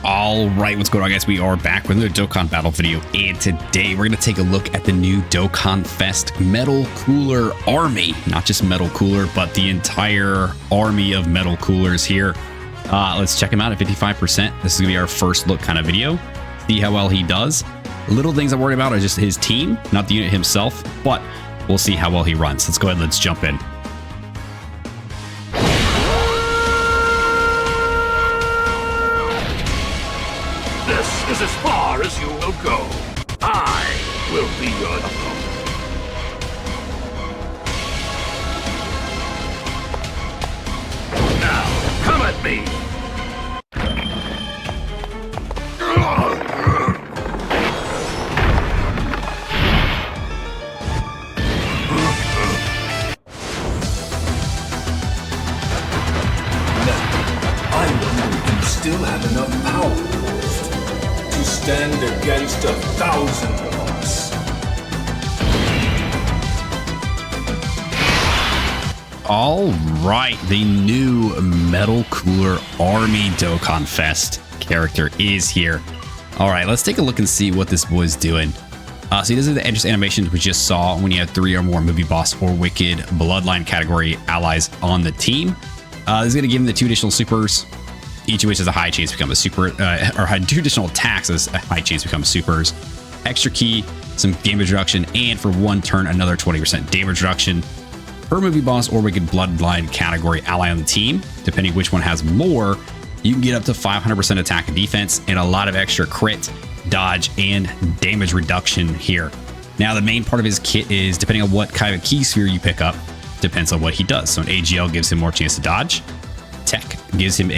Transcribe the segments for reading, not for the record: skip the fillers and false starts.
All right, what's going on, guys? We are back with another Dokkan Battle video, and today we're going to take a look at the new Dokkanfest Metal Cooler Army. Not just Metal Cooler, but the entire army of Metal Coolers here. Let's check him out at 55%. This is going to be our first look kind of video. See how well he does. Little things I'm worried about are just his team, not the unit himself, but we'll see how well he runs. Let's go ahead and let's jump in. This is as far as you will go. I will be your opponent. Now, come at me! I wonder if you still have enough power to stand against 1,000 of us. All right, the new Metal Cooler Army Dokkanfest character is here. All right, let's take a look and see what this boy's doing. So these are the entrance animations we just saw when you have 3 or more movie boss or wicked bloodline category allies on the team. This is going to give him the 2 additional supers, each of which has a high chance to become a super, or had 2 additional attacks as a high chance to become supers. Extra key, some damage reduction, and for 1 turn, another 20% damage reduction per movie boss or wicked bloodline category ally on the team. Depending which one has more, you can get up to 500% attack and defense and a lot of extra crit, dodge, and damage reduction here. Now, the main part of his kit is, depending on what kind of key sphere you pick up, depends on what he does. So an AGL gives him more chance to dodge. Tech gives him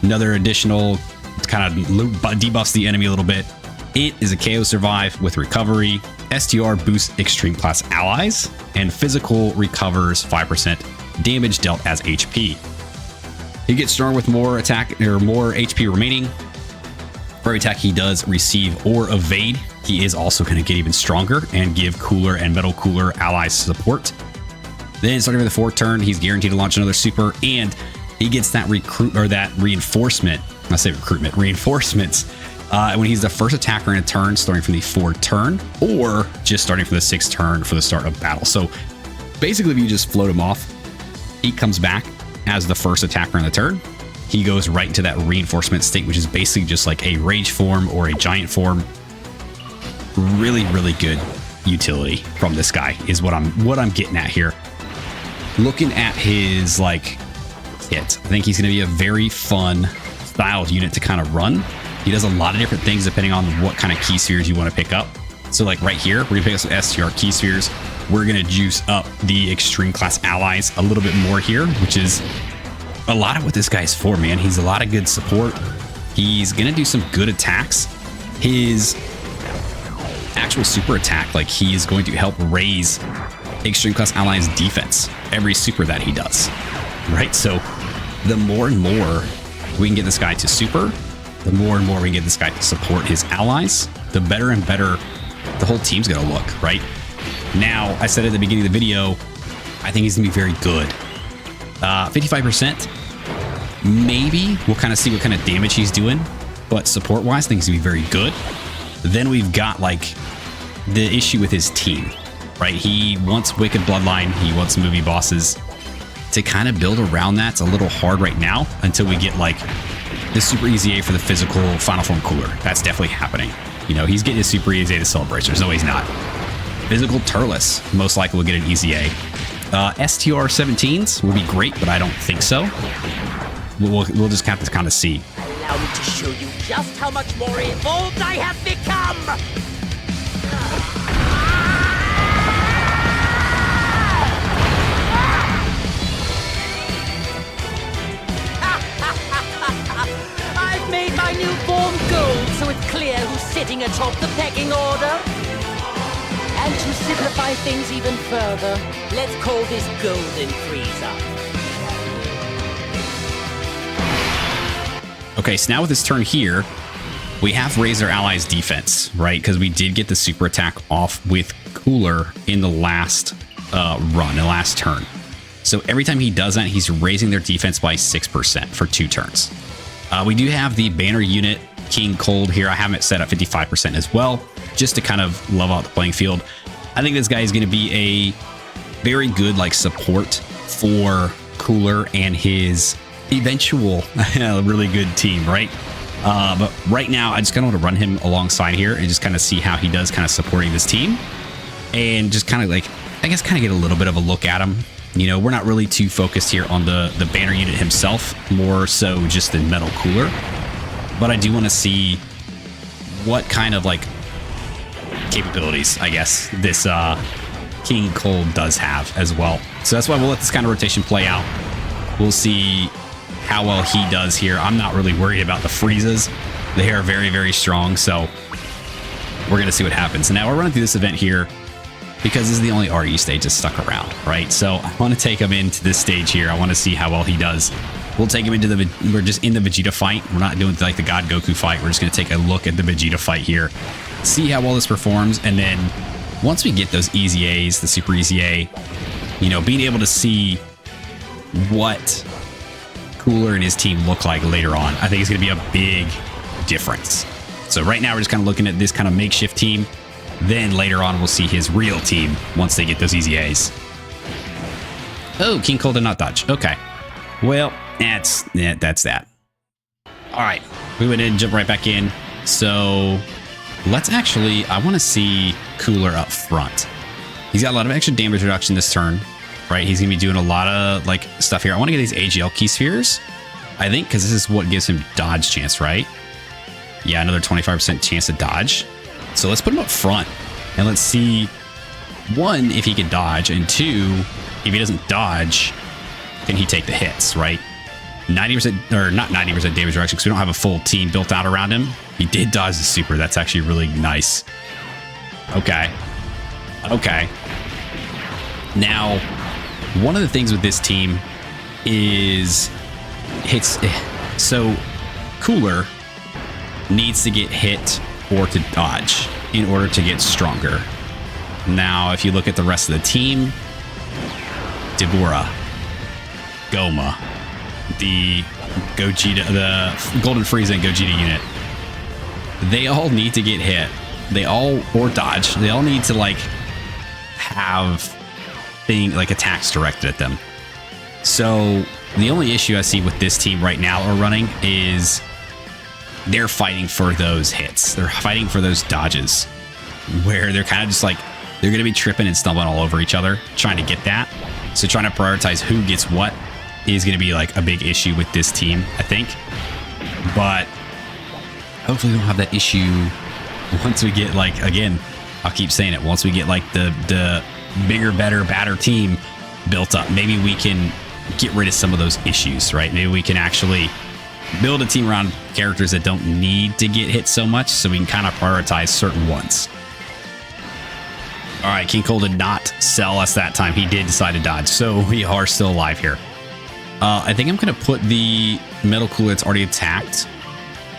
another additional kind of debuffs the enemy a little bit. It is a KO survive with recovery. STR boosts extreme class allies, and physical recovers 5% damage dealt as HP. He gets strong with more attack or more HP remaining. For every attack he does receive or evade, he is also going to get even stronger and give cooler and metal cooler allies support. Then starting with the 4th turn, he's guaranteed to launch another super, and he gets that reinforcement. I say recruitment, reinforcements. When he's the first attacker in a turn, starting from the 4th turn, or just starting from the 6th turn for the start of battle. So basically, if you just float him off, he comes back as the first attacker in the turn. He goes right into that reinforcement state, which is basically just like a rage form or a giant form. Really, really good utility from this guy is what I'm getting at here. Looking at his like kit, I think he's going to be a very fun styled unit to kind of run. He does a lot of different things depending on what kind of key spheres you want to pick up. So like right here, we're going to pick up some STR key spheres. We're going to juice up the extreme class allies a little bit more here, which is a lot of what this guy's for, man. He's a lot of good support. He's going to do some good attacks. His actual super attack, like he is going to help raise extreme class allies defense every super that he does, right? So the more and more we can get this guy to super, the more and more we can get this guy to support his allies, the better and better the whole team's gonna look, right? Now, I said at the beginning of the video, I think he's gonna be very good. 55%, maybe we'll kind of see what kind of damage he's doing, but support wise, I think he's gonna be very good. Then we've got like the issue with his team, right? He wants wicked bloodline, he wants movie bosses. To kind of build around that's a little hard right now until we get like the super easy A for the physical final form cooler. That's definitely happening. You know, he's getting his super easy A to celebration. There's no way he's not. Physical Turles most likely will get an easy A. STR 17s will be great, but I don't think so. We'll just have to kind of see. Allow me to show you just how much more evolved I have become! I've made my new form gold, so it's clear who's sitting atop the pecking order. And to simplify things even further, let's call this Golden Freezer. Okay, so now with this turn here, we have raised our allies' defense, right? Because we did get the super attack off with Cooler in the last run, the last turn. So every time he does that, he's raising their defense by 6% for 2 turns. We do have the banner unit King Cold here. I have it set at 55% as well, just to kind of level out the playing field. I think this guy is going to be a very good like support for Cooler and his eventual really good team, right? But right now, I just kind of want to run him alongside here and just kind of see how he does kind of supporting this team. And just kind of like, I guess, kind of get a little bit of a look at him. You know, we're not really too focused here on the banner unit himself, more so just the Metal Cooler. But I do want to see what kind of like capabilities, I guess, this King Cold does have as well. So that's why we'll let this kind of rotation play out. We'll see how well he does here. I'm not really worried about the freezes. They are very, very strong. So we're going to see what happens. Now we're running through this event here because this is the only RU stage that's stuck around, right? So I want to take him into this stage here. I want to see how well he does. We'll take him into we're just in the Vegeta fight. We're not doing like the God Goku fight. We're just going to take a look at the Vegeta fight here, see how well this performs. And then once we get those easy A's, the super easy A, you know, being able to see what Cooler and his team look like later on, I think it's going to be a big difference. So right now we're just kind of looking at this kind of makeshift team. Then later on we'll see his real team once they get those easy A's. Oh, King Cold did not dodge. Okay. Well, that's that. All right, we went in and jumped right back in. So let's actually, I want to see Cooler up front. He's got a lot of extra damage reduction this turn, right? He's going to be doing a lot of like stuff here. I want to get these AGL key spheres, I think, because this is what gives him dodge chance, right? Yeah, another 25% chance to dodge. So let's put him up front and let's see, one, if he can dodge, and two, if he doesn't dodge, can he take the hits, right? 90%, or not 90% damage reduction, because we don't have a full team built out around him. He did dodge the super. That's actually really nice. Okay. Okay. Now, one of the things with this team is hits. So Cooler needs to get hit or to dodge in order to get stronger. Now, if you look at the rest of the team, Deborah, Goma, the Gogeta, the Golden Frieza and Gogeta unit, they all need to get hit. They all, or dodge. They all need to like have like attacks directed at them. So the only issue I see with this team right now are running is they're fighting for those hits. They're fighting for those dodges where they're kind of just like, they're going to be tripping and stumbling all over each other, trying to get that. So trying to prioritize who gets what is going to be like a big issue with this team, I think. But hopefully we don't have that issue once we get like, again, I'll keep saying it, once we get like the bigger, better, badder team built up, maybe we can get rid of some of those issues, right? Maybe we can actually build a team around characters that don't need to get hit so much, so we can kind of prioritize certain ones. All right, King Cole did not sell us that time. He did decide to dodge, so we are still alive here. I think I'm going to put the Metal Cooler that's already attacked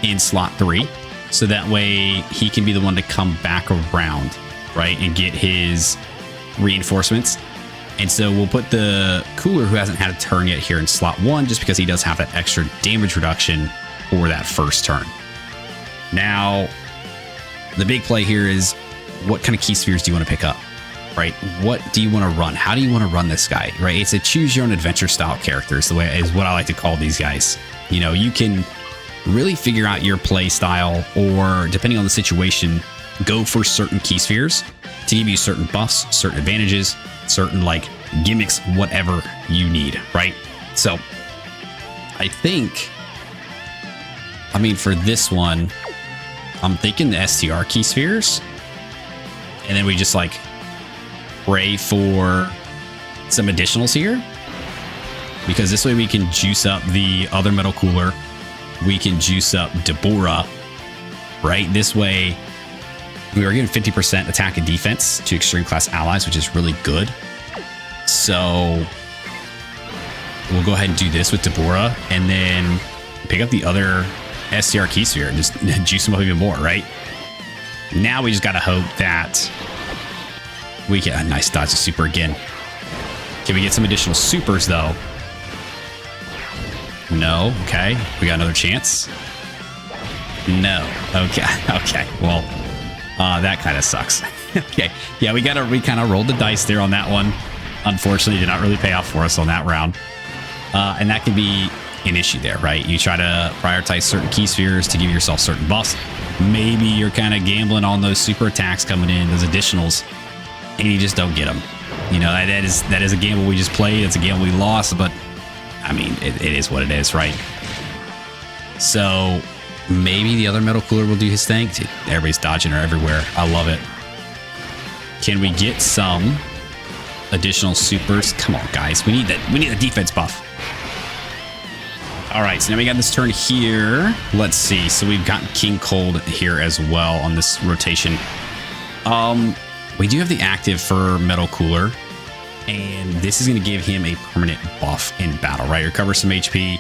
in slot 3, so that way he can be the one to come back around, right, and get his reinforcements. And so we'll put the Cooler who hasn't had a turn yet here in slot 1, just because he does have that extra damage reduction for that first turn. Now, the big play here is, what kind of key spheres do you want to pick up, right? What do you want to run? How do you want to run this guy, right? It's a choose your own adventure style character is what I like to call these guys. You know, you can really figure out your play style, or depending on the situation, go for certain key spheres to give you certain buffs, certain advantages, certain like gimmicks, whatever you need, right? So I think, I mean, for this one, I'm thinking the STR key spheres, and then we just like pray for some additionals here, because this way we can juice up the other Metal Cooler, we can juice up Deborah, right? This way we are getting 50% attack and defense to extreme class allies, which is really good. So we'll go ahead and do this with Deborah, and then pick up the other STR key sphere and just juice them up even more, right? Now we just got to hope that we get a nice dodge of super again. Can we get some additional supers though? No. Okay. We got another chance. No. Okay. Okay. Well, that kind of sucks. Okay. Yeah, we kind of rolled the dice there on that one. Unfortunately, did not really pay off for us on that round. And that can be an issue there, right? You try to prioritize certain key spheres to give yourself certain buffs. Maybe you're kind of gambling on those super attacks coming in, those additionals, and you just don't get them. You know, that is a gamble we just played. It's a gamble we lost, but I mean, it is what it is, right? So maybe the other metal cooler will do his thing. Dude, everybody's dodging her everywhere. I love it. Can we get some additional supers? Come on, guys. We need that. We need a defense buff. All right, so now we got this turn here. Let's see. So we've got King Cold here as well on this rotation. We do have the active for Metal Cooler, and this is going to give him a permanent buff in battle, right? Recovers some HP,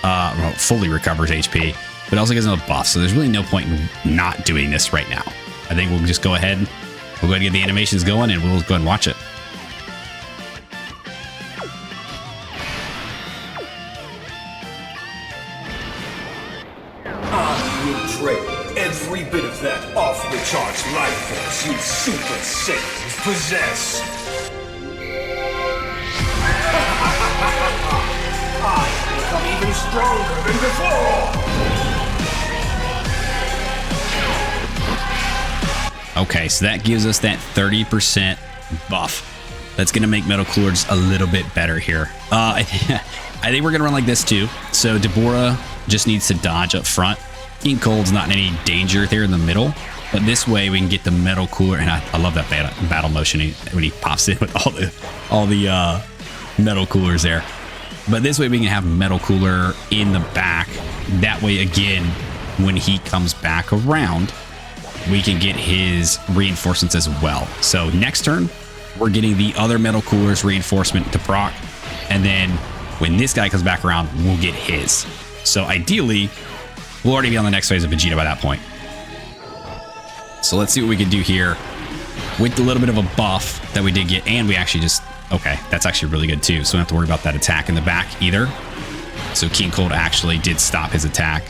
well, fully recovers HP, but also gives him a buff. So there's really no point in not doing this right now. I think we'll just go ahead. We'll go ahead and get the animations going, and we'll go ahead and watch it. Every bit of that off-the-charts life force you super saiyans possess. I become even stronger than before. Okay, so that gives us that 30% buff. That's going to make Metal Cooler just a little bit better here. I think we're going to run like this too. So Deborah just needs to dodge up front. King Cold's not in any danger there in the middle, but this way we can get the Metal Cooler, and I love that battle motion when he pops in with all the Metal Coolers there. But this way we can have Metal Cooler in the back. That way, again, when he comes back around, we can get his reinforcements as well. So next turn, we're getting the other Metal Cooler's reinforcement to proc, and then when this guy comes back around, we'll get his. So ideally, we'll already be on the next phase of Vegeta by that point. So let's see what we can do here with a little bit of a buff that we did get. And we actually just, okay, that's actually really good too. So we don't have to worry about that attack in the back either. So King Cold actually did stop his attack.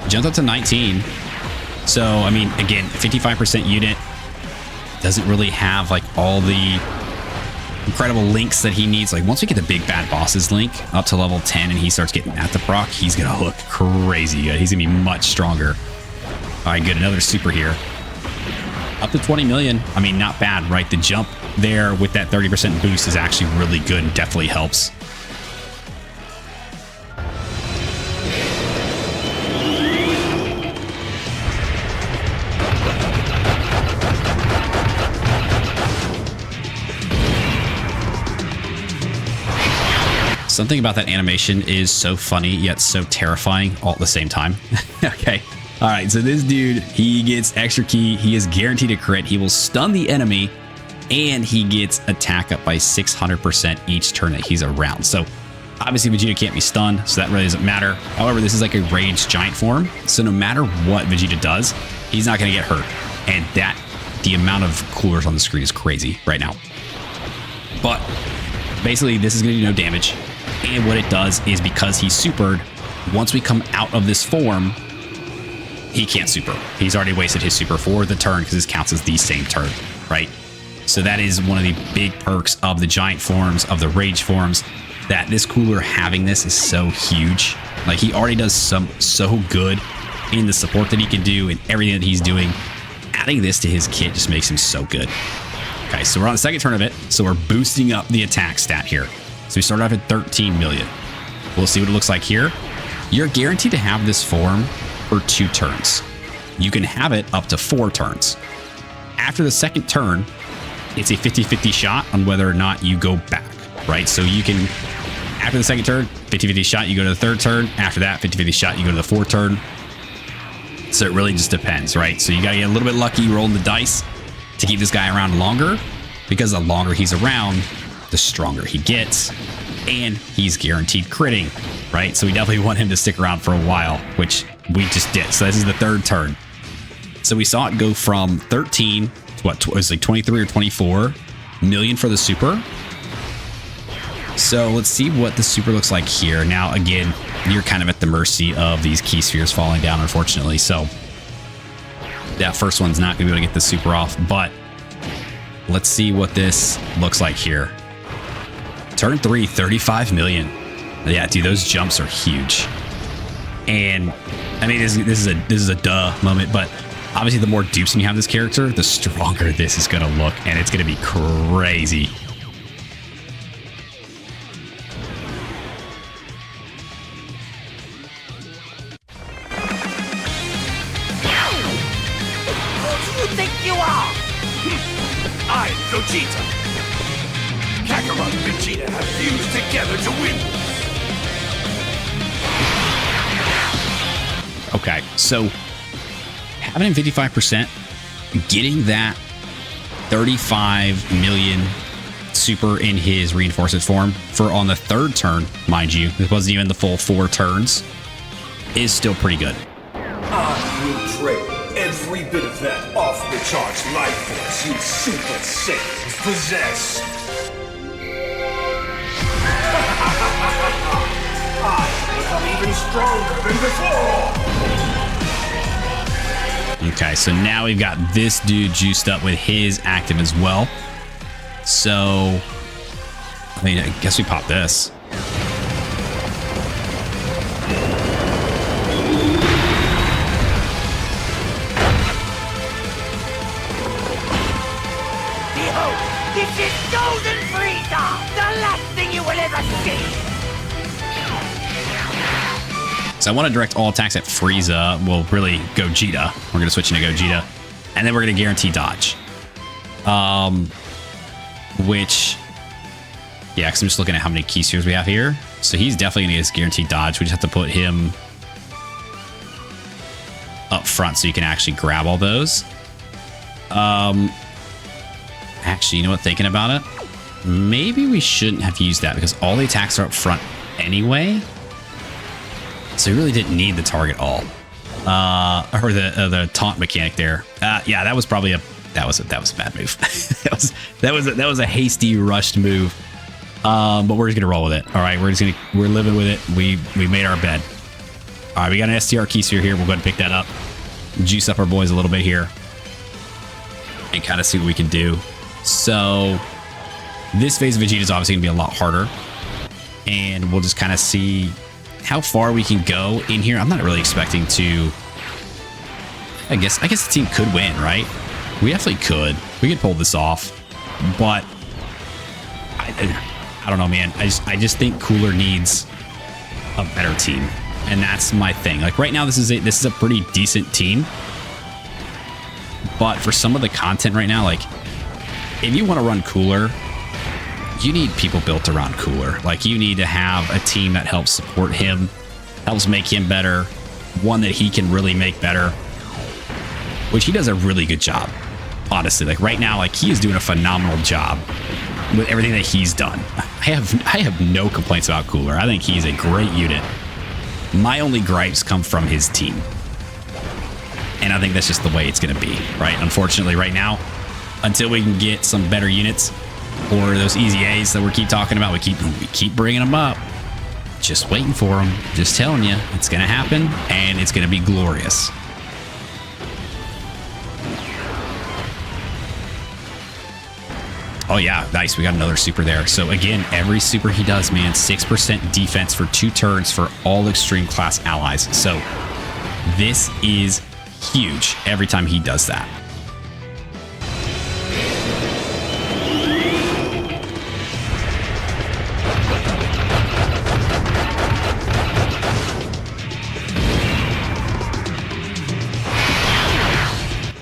Jumped up to 19. So, I mean, again, 55% unit. Doesn't really have like all the incredible links that he needs. Like once we get the big bad bosses link up to level 10 and he starts getting at the proc, he's gonna look crazy good. He's gonna be much stronger. All right, good. Another super here. Up to 20 million. I mean, not bad, right? The jump there with that 30% boost is actually really good and definitely helps. Something about that animation is so funny, yet so terrifying all at the same time. Okay. All right. So this dude, he gets extra key. He is guaranteed a crit. He will stun the enemy, and he gets attack up by 600% each turn that he's around. So obviously Vegeta can't be stunned, so that really doesn't matter. However, this is like a raged giant form. So no matter what Vegeta does, he's not going to get hurt. And the amount of coolers on the screen is crazy right now. But basically, this is going to do no damage. And what it does is because he's supered, once we come out of this form, he can't super. He's already wasted his super for the turn because this counts as the same turn, right? So that is one of the big perks of the giant forms, of the rage forms, that this cooler having this is so huge. Like he already does so good in the support that he can do and everything that he's doing. Adding this to his kit just makes him so good. Okay, so we're on the second turn of it. So we're boosting up the attack stat here. So we started off at 13 million. We'll see what it looks like here. You're guaranteed to have this form for 2 turns. You can have it up to 4 turns. After the second turn, it's a 50-50 shot on whether or not you go back, right? So you can, after the second turn, 50-50 shot, you go to the third turn. After that, 50-50 shot, you go to the fourth turn. So it really just depends, right? So you got to get a little bit lucky rolling the dice to keep this guy around longer, because the longer he's around, the stronger he gets, and he's guaranteed critting, right? So we definitely want him to stick around for a while, which we just did. So this is the third turn. So we saw it go from 13 to what, it was like 23 or 24 million for the super. So let's see what the super looks like here. Now, again, you're kind of at the mercy of these key spheres falling down, unfortunately. So that first one's not going to be able to get the super off, but let's see what this looks like here. Turn 3, 35 million. Yeah, dude, those jumps are huge. And I mean, this is a duh moment, but obviously the more dupes you have this character, the stronger this is going to look, and it's going to be crazy. I'm Gogeta. Kakarot and Vegeta have fused together to win. Okay, so having him 55%, getting that 35 million super in his reinforcement form for on the third turn, mind you, it wasn't even the full 4 turns, is still pretty good. I will trade every bit of that off-the-charts life force you Super Saiyans possess. I become even stronger than before. Okay, so now we've got this dude juiced up with his active as well. So, I mean, I guess we pop this. This is Golden Frieza, the last thing you will ever see. So I want to direct all attacks at Frieza. Well, really, Gogeta. We're going to switch into Gogeta. And then we're going to guarantee dodge. Which, yeah, because I'm just looking at how many key spheres we have here. So he's definitely going to get his guaranteed dodge. We just have to put him up front so you can actually grab all those. Actually, you know what? Thinking about it, maybe we shouldn't have used that because all the attacks are up front anyway. So we really didn't need the target all, or the taunt mechanic there. Yeah, that was probably that was a bad move. that was a hasty, rushed move. But we're just gonna roll with it. All right, we're living with it. We made our bed. All right, we got an STR key sphere here. We'll go ahead and pick that up, juice up our boys a little bit here, and kind of see what we can do. So this phase of Vegeta is obviously gonna be a lot harder, and we'll just kind of see how far we can go in here. I'm not really expecting to. I guess the team could win, right? We definitely could. We could pull this off, but I don't know, man. I just think Cooler needs a better team, and that's my thing. Like right now, this is a pretty decent team, but for some of the content right now, like if you want to run Cooler, you need people built around Cooler. Like you need to have a team that helps support him, helps make him better, one that he can really make better, which he does a really good job. Honestly, like right now, like he is doing a phenomenal job with everything that he's done. I have no complaints about Cooler. I think he's a great unit. My only gripes come from his team, and I think that's just the way it's going to be, right? Unfortunately, right now, until we can get some better units or those easy A's that we keep talking about, we keep bringing them up. Just waiting for them. Just telling you, it's going to happen, and it's going to be glorious. Oh yeah, nice. We got another super there. So again, every super he does, man, 6% defense for 2 turns for all extreme class allies. So this is huge every time he does that.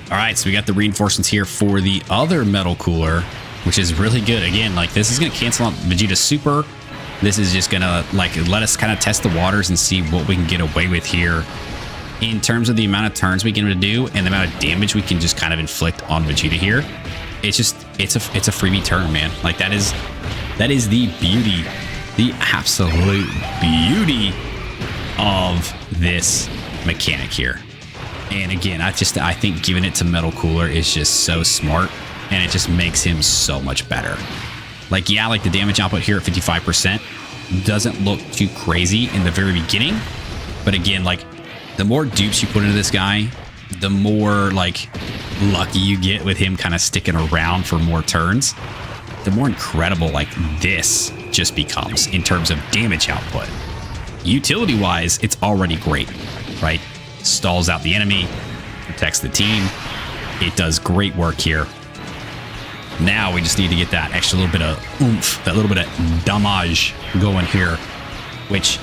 All right, so we got the reinforcements here for the other Metal Cooler, which is really good. Again, like this is going to cancel out Vegeta's super. This is just going to like let us kind of test the waters and see what we can get away with here in terms of the amount of turns we can do and the amount of damage we can just kind of inflict on Vegeta here. It's just it's a freebie turn, man. Like that is the beauty, the absolute beauty of this mechanic here. And again, I think giving it to Metal Cooler is just so smart, and it just makes him so much better. Like, yeah, like the damage output here at 55% doesn't look too crazy in the very beginning. But again, like the more dupes you put into this guy, the more like lucky you get with him kind of sticking around for more turns, the more incredible like this just becomes in terms of damage output. Utility wise, it's already great, right? Stalls out the enemy, protects the team. It does great work here. Now we just need to get that extra little bit of oomph, that little bit of damage going here, which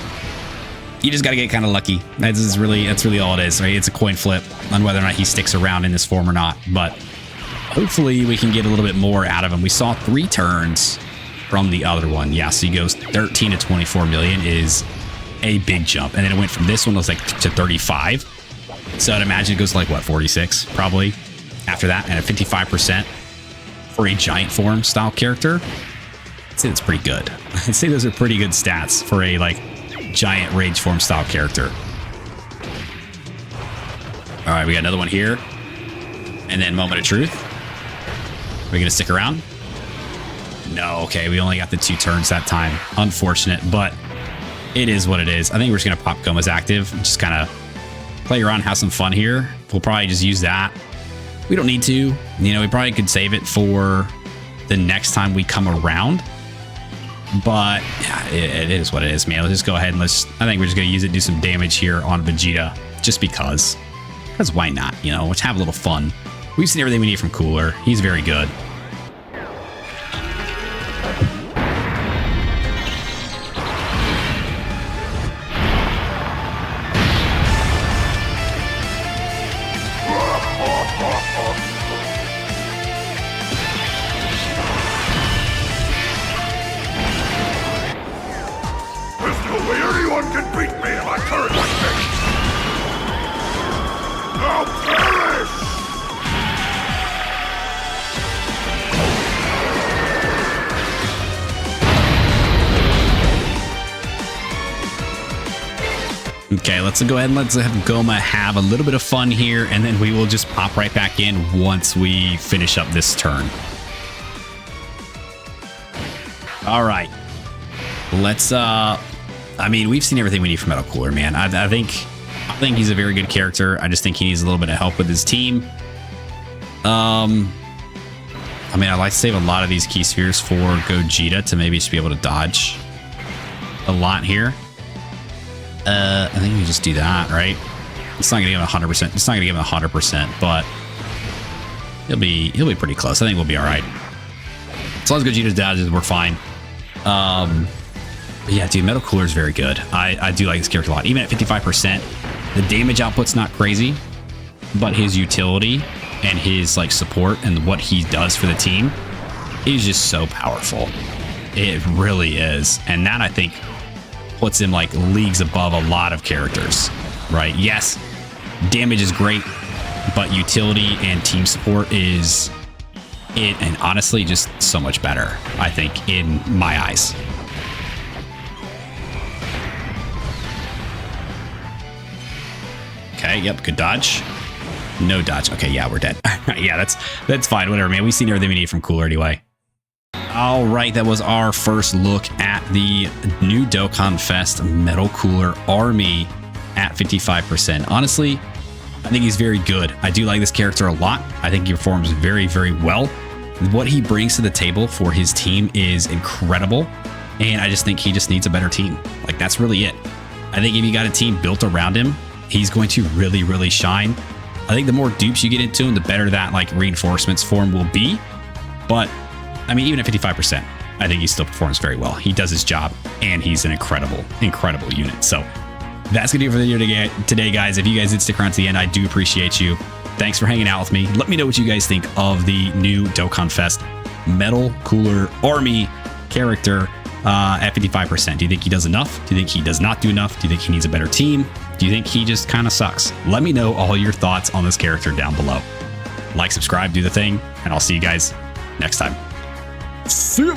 you just got to get kind of lucky. That's really all it is, right? It's a coin flip on whether or not he sticks around in this form or not. But hopefully we can get a little bit more out of him. We saw 3 turns from the other one. Yeah, so he goes 13 to 24 million is a big jump. And then it went from this one was like to 35. So I'd imagine it goes to like what, 46 probably after that. And at 55% for a giant form style character, I'd say that's pretty good. I'd say those are pretty good stats for a like giant rage form style character. All right, we got another one here. And then moment of truth. Are we gonna stick around? No, okay, we only got the 2 turns that time. Unfortunate, but it is what it is. I think we're just gonna pop Goma's active and just kind of play around, have some fun here. We'll probably just use that. We don't need to, you know, we probably could save it for the next time we come around. But yeah, it is what it is, man. Let's just go ahead and I think we're just gonna use it, do some damage here on Vegeta, just because why not? You know, let's have a little fun. We've seen everything we need from Cooler. He's very good. There's no way anyone can beat me in my current state! Now perish! Okay, let's go ahead and let's have Goma have a little bit of fun here, and then we will just pop right back in once we finish up this turn. All right. Let's I mean, we've seen everything we need from Metal Cooler, man. I think he's a very good character. I just think he needs a little bit of help with his team. I mean, I'd like to save a lot of these key spheres for Gogeta to maybe just be able to dodge a lot here. I think we just do that, right? It's not gonna give him 100%. It's not gonna give him 100%, but he'll be pretty close. I think we'll be all right. As long as Gogeta dodges, we're fine. But yeah, dude, Metal Cooler is very good. I do like this character a lot. Even at 55%, the damage output's not crazy, but his utility and his like support and what he does for the team is just so powerful. It really is, and that I think puts him like leagues above a lot of characters, right? Yes, damage is great, but utility and team support is it, and honestly, just so much better, I think, in my eyes. Okay, yep, good dodge. No dodge. Okay, yeah, we're dead. Yeah, that's fine. Whatever, man. We've seen everything we need from Cooler anyway. All right, that was our first look at the new Dokkanfest Metal Cooler Army at 55%. Honestly, I think he's very good. I do like this character a lot. I think he performs very, very well. What he brings to the table for his team is incredible. And I just think he just needs a better team. Like, that's really it. I think if you got a team built around him, he's going to really, really shine. I think the more dupes you get into him, the better that like reinforcements form will be. But I mean, even at 55%, I think he still performs very well. He does his job, and he's an incredible, incredible unit. So that's going to do it for the video today, guys. If you guys did stick around to the end, I do appreciate you. Thanks for hanging out with me. Let me know what you guys think of the new Dokkanfest Metal Cooler Army character at 55%. Do you think he does enough? Do you think he does not do enough? Do you think he needs a better team? Do you think he just kind of sucks? Let me know all your thoughts on this character down below. Like, subscribe, do the thing, and I'll see you guys next time. See ya.